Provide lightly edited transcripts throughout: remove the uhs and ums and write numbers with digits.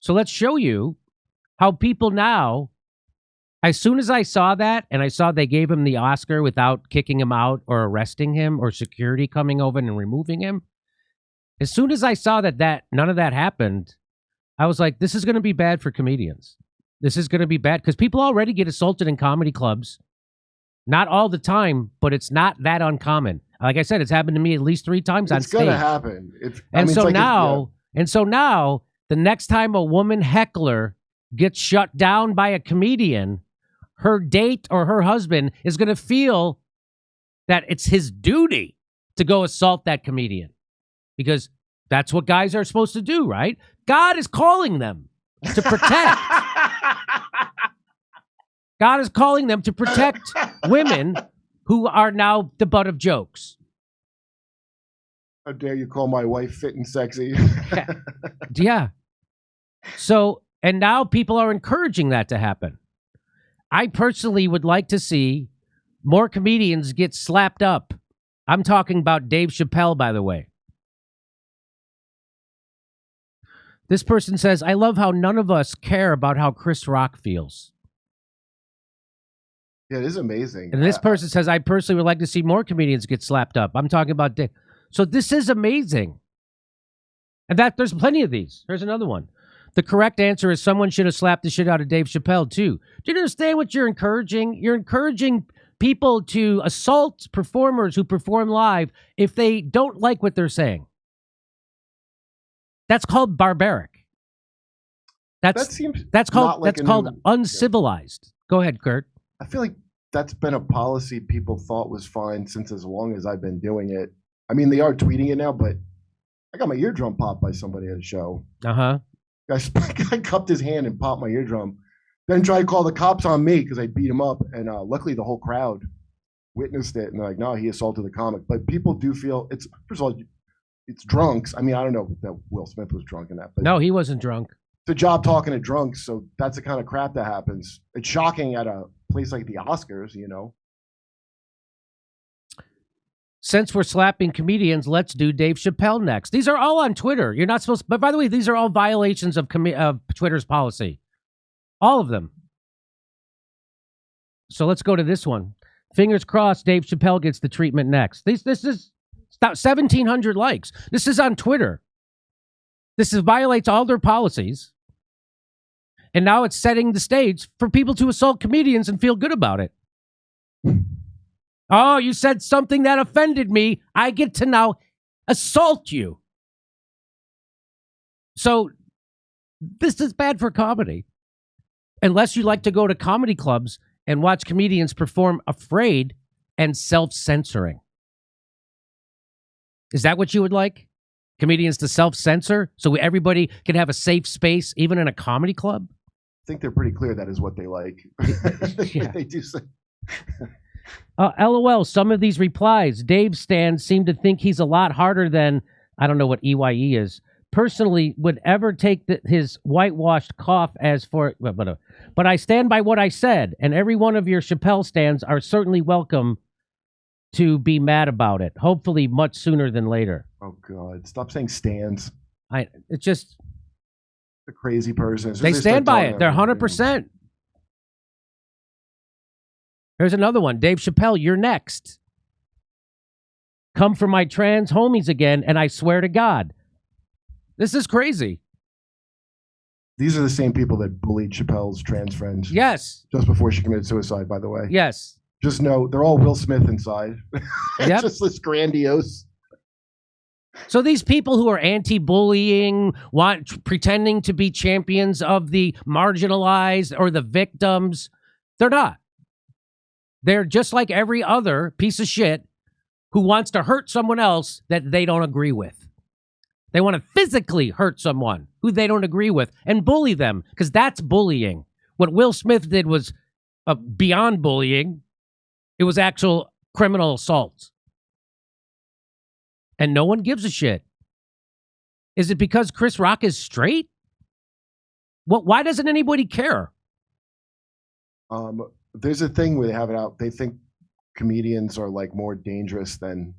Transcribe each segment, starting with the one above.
So let's show you how people now, as soon as I saw that and I saw they gave him the Oscar without kicking him out or arresting him or security coming over and removing him, as soon as I saw that none of that happened, I was like, this is going to be bad for comedians. This is going to be bad because people already get assaulted in comedy clubs. Not all the time, but it's not that uncommon. Like I said, it's happened to me at least 3 times on stage. It's going to happen. And so now, the next time a woman heckler gets shut down by a comedian, her date or her husband is going to feel that it's his duty to go assault that comedian because that's what guys are supposed to do, right? God is calling them to protect. God is calling them to protect women who are now the butt of jokes. How dare you call my wife fit and sexy? Yeah. So, and now people are encouraging that to happen. I personally would like to see more comedians get slapped up. I'm talking about Dave Chappelle, by the way. This person says, I love how none of us care about how Chris Rock feels. Yeah, it is amazing. And this person says, I personally would like to see more comedians get slapped up. I'm talking about Dave. So this is amazing. And that there's plenty of these. Here's another one. The correct answer is someone should have slapped the shit out of Dave Chappelle, too. Do you understand what you're encouraging? You're encouraging people to assault performers who perform live if they don't like what they're saying. That's called barbaric. That's called uncivilized. Go ahead, Kurt. I feel like that's been a policy people thought was fine since as long as I've been doing it. I mean, they are tweeting it now, but I got my eardrum popped by somebody at a show. Uh-huh. I cupped his hand and popped my eardrum. Then tried to call the cops on me because I beat him up. And luckily, the whole crowd witnessed it. And they're like, no, he assaulted the comic. But people do feel it's, first of all, it's drunks. I mean, I don't know that Will Smith was drunk in that. But no, he wasn't drunk. It's a job talking to drunks. So that's the kind of crap that happens. It's shocking at a place like the Oscars, you know. Since we're slapping comedians, let's do Dave Chappelle next. These are all on Twitter. You're not supposed to, but by the way, these are all violations of Twitter's policy. All of them. So let's go to this one. Fingers crossed Dave Chappelle gets the treatment next. This is about 1,700 likes. This is on Twitter. This violates all their policies. And now it's setting the stage for people to assault comedians and feel good about it. Oh, you said something that offended me. I get to now assault you. So this is bad for comedy. Unless you like to go to comedy clubs and watch comedians perform afraid and self-censoring. Is that what you would like? Comedians to self-censor so everybody can have a safe space, even in a comedy club? I think they're pretty clear that is what they like. Yeah. They do say. LOL, some of these replies. Dave stands seem to think he's a lot harder than, I don't know what EYE is. Personally, would ever take his whitewashed cough as for, but I stand by what I said, and every one of your Chappelle stands are certainly welcome to be mad about it. Hopefully much sooner than later. Oh, God. Stop saying stands. It's just... The crazy person. They stand by it. They're 100%. Here's another one. Dave Chappelle, you're next. Come for my trans homies again, and I swear to God. This is crazy. These are the same people that bullied Chappelle's trans friends. Yes. Just before she committed suicide, by the way. Yes. Just know they're all Will Smith inside. Yep. Just this grandiose. So these people who are anti-bullying, pretending to be champions of the marginalized or the victims, they're not. They're just like every other piece of shit who wants to hurt someone else that they don't agree with. They want to physically hurt someone who they don't agree with and bully them because that's bullying. What Will Smith did was beyond bullying. It was actual criminal assault. And no one gives a shit. Is it because Chris Rock is straight? Why doesn't anybody care? There's a thing where they have it out. They think comedians are like more dangerous than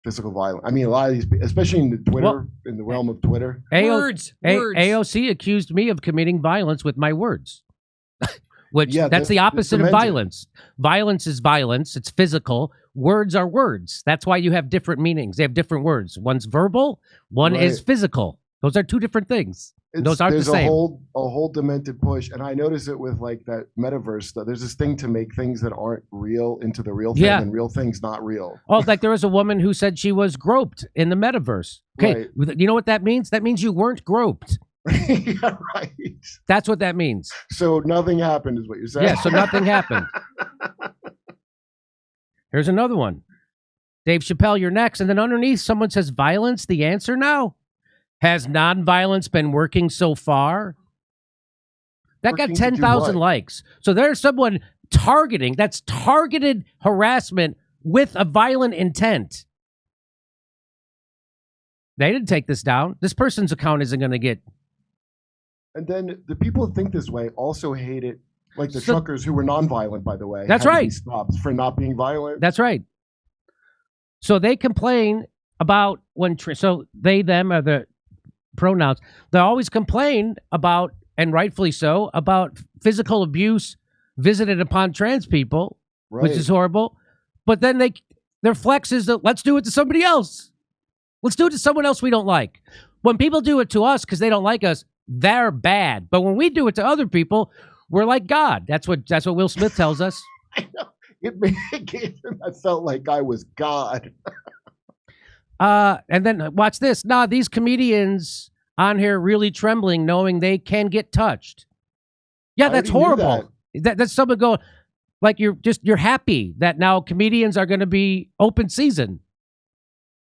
physical violence. I mean, a lot of these, especially in the Twitter, Well, in the realm of Twitter. Words. AOC accused me of committing violence with my words. Which Yeah, that's the that's opposite of demented. violence. Violence is violence. It's physical. Words are words. That's why you have different meanings. They have different words. One's verbal, one is Right. physical. Those are two different things. Those aren't the There's same. a whole demented push, and I notice it with like that metaverse stuff. There's this thing to make things that aren't real into the real thing, Yeah. and real things not real. Oh, like there was a woman who said she was groped in the metaverse. Okay, you know what that means? That means you weren't groped. Yeah, right. That's what that means. So nothing happened, is what you're saying. Yeah, so nothing happened. Here's another one. Dave Chappelle, you're next. And then underneath, someone says, violence, the answer now? Has nonviolence been working so far? That got Working to do 10,000 what? likes. So there's someone targeting, that's targeted harassment with a violent intent. They didn't take this down. This person's account isn't going to get. And then the people who think this way also hate it, like the So- truckers who were nonviolent, by the way. That's had to be right. stopped for not being violent. That's right. So they complain about when, so they, them are the pronouns. They always complain about, and rightfully so, about physical abuse visited upon trans people, Right. which is horrible. But then their flex is that let's do it to somebody else. Let's do it to someone else we don't like. When people do it to us because they don't like us, they're bad. But when we do it to other people, we're like God. That's what Will Smith tells us. It gave him, I felt like I was God. And then watch this. Nah, these comedians on here really trembling, knowing they can get touched. Yeah, I that's already knew horrible. That's someone going like you're happy that now comedians are going to be open season.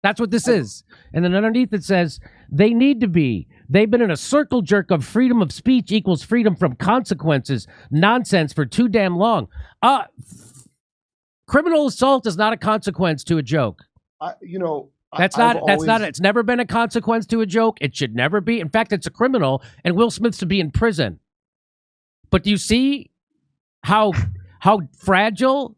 That's what this is. And then underneath it says they need to be. They've been in a circle jerk of freedom of speech equals freedom from consequences nonsense for too damn long. Criminal assault is not a consequence to a joke. It's never been a consequence to a joke. It should never be. In fact, it's a criminal, and Will Smith should be in prison. But do you see how fragile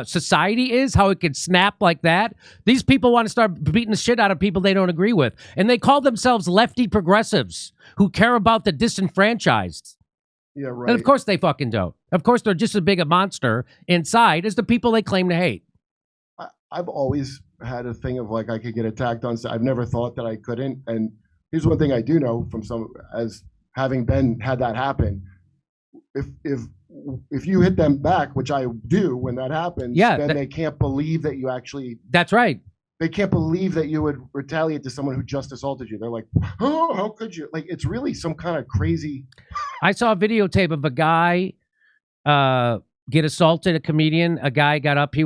society is, how it can snap like that? These people want to start beating the shit out of people they don't agree with. And they call themselves lefty progressives who care about the disenfranchised. Yeah, right. And of course they fucking don't. Of course they're just as big a monster inside as the people they claim to hate. I've always had a thing of like I could get attacked on. I've never thought that I couldn't. And here's one thing I do know from as having had that happen. If you hit them back, which I do when that happens, then they can't believe that you actually. That's right. They can't believe that you would retaliate to someone who just assaulted you. They're like, oh, how could you? Like, it's really some kind of crazy. I saw a videotape of a guy get assaulted, a comedian. A guy got up. He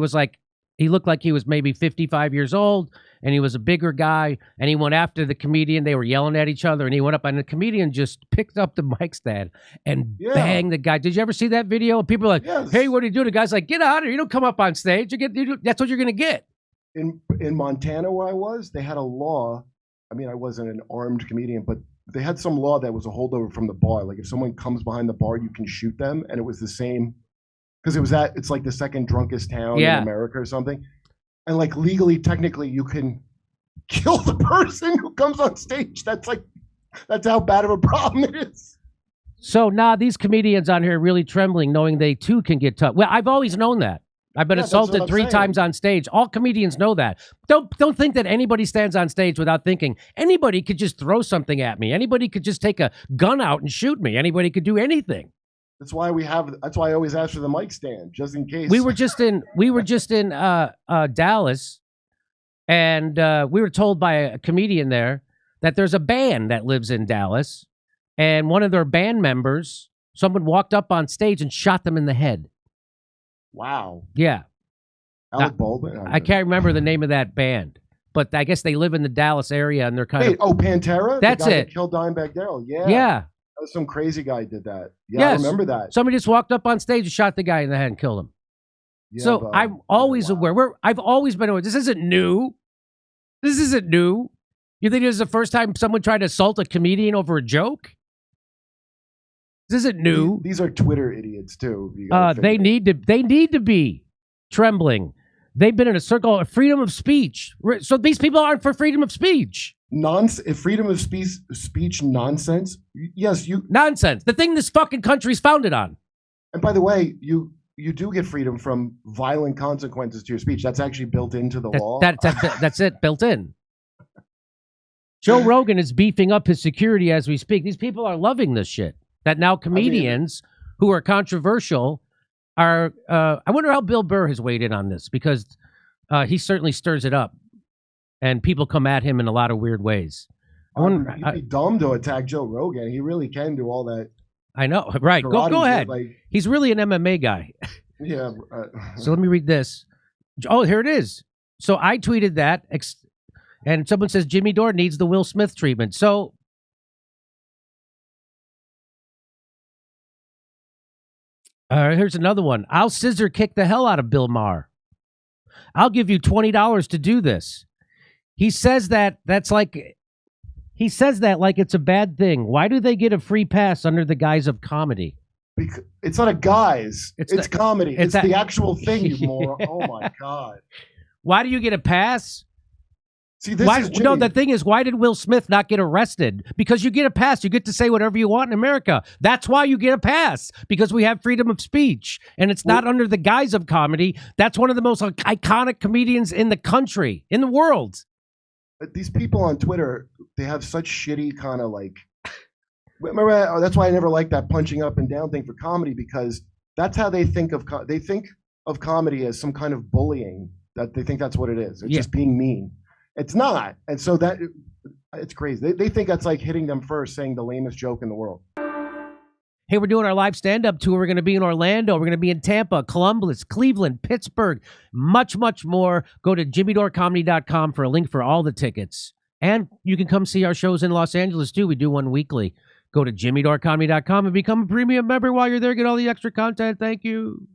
looked like he was maybe 55 years old, and he was a bigger guy, and he went after the comedian. They were yelling at each other, and he went up, and the comedian just picked up the mic stand and banged the guy. Did you ever see that video? And people are like, Yes. hey, what are you doing? The guy's like, get out of here. You don't come up on stage. That's what you're going to get. In Montana, where I was, they had a law. I mean, I wasn't an armed comedian, but they had some law that was a holdover from the bar. Like if someone comes behind the bar, you can shoot them, and it was the same because it's like the second drunkest town in America or something. And like legally, technically, you can kill the person who comes on stage. That's how bad of a problem it is. So now these comedians on here are really trembling, knowing they too can get tough. Well, I've always known that. I've been assaulted 3 times on stage. All comedians know that. Don't think that anybody stands on stage without thinking. Anybody could just throw something at me. Anybody could just take a gun out and shoot me. Anybody could do anything. That's why I always ask for the mic stand, just in case. We were just in Dallas, and we were told by a comedian there that there's a band that lives in Dallas, and one of their band members, someone walked up on stage and shot them in the head. Wow. Yeah. Alec Baldwin? I can't remember the name of that band, but I guess they live in the Dallas area, and they're kind of... Oh, Pantera? That's the guy it. That killed Dimebag Darrell. Yeah. Yeah. Some crazy guy did that. Yeah, Yes. I remember that. Somebody just walked up on stage and shot the guy in the head and killed him. Yeah, so but, I'm always aware. I've always been aware. This isn't new. This isn't new. You think this is the first time someone tried to assault a comedian over a joke? This isn't new. These are Twitter idiots too. They need to be trembling. They've been in a circle of freedom of speech. So these people aren't for freedom of speech. Freedom of speech nonsense. Yes, nonsense. The thing this fucking country's founded on. And by the way, you do get freedom from violent consequences to your speech. That's actually built into the law. That's it, built in. Joe Rogan is beefing up his security as we speak. These people are loving this shit. That now comedians who are controversial are. I wonder how Bill Burr has weighed in on this, because he certainly stirs it up, and people come at him in a lot of weird ways. You'd be dumb to attack Joe Rogan. He really can do all that. I know, right? Go ahead. He's really an MMA guy. Yeah. So let me read this. Oh, here it is. So I tweeted that, and someone says Jimmy Dore needs the Will Smith treatment. So here's another one. I'll scissor kick the hell out of Bill Maher. I'll give you $20 to do this. He says that like it's a bad thing. Why do they get a free pass under the guise of comedy? Because it's not a guise. It's comedy. It's the actual thing, you moron. Oh my God. Why do you get a pass? See, the thing is, why did Will Smith not get arrested? Because you get a pass. You get to say whatever you want in America. That's why you get a pass, because we have freedom of speech, and it's not under the guise of comedy. That's one of the most iconic comedians in the country, in the world. These people on Twitter, they have such shitty kind of remember, that's why I never liked that punching up and down thing for comedy, because that's how they think of comedy as some kind of bullying. That they think that's what it is. It's just being mean. It's not. And so it's crazy. They think that's like hitting them first, saying the lamest joke in the world. Hey, we're doing our live stand-up tour. We're going to be in Orlando. We're going to be in Tampa, Columbus, Cleveland, Pittsburgh, much, much more. Go to jimmydorecomedy.com for a link for all the tickets. And you can come see our shows in Los Angeles, too. We do one weekly. Go to jimmydorecomedy.com and become a premium member while you're there. Get all the extra content. Thank you.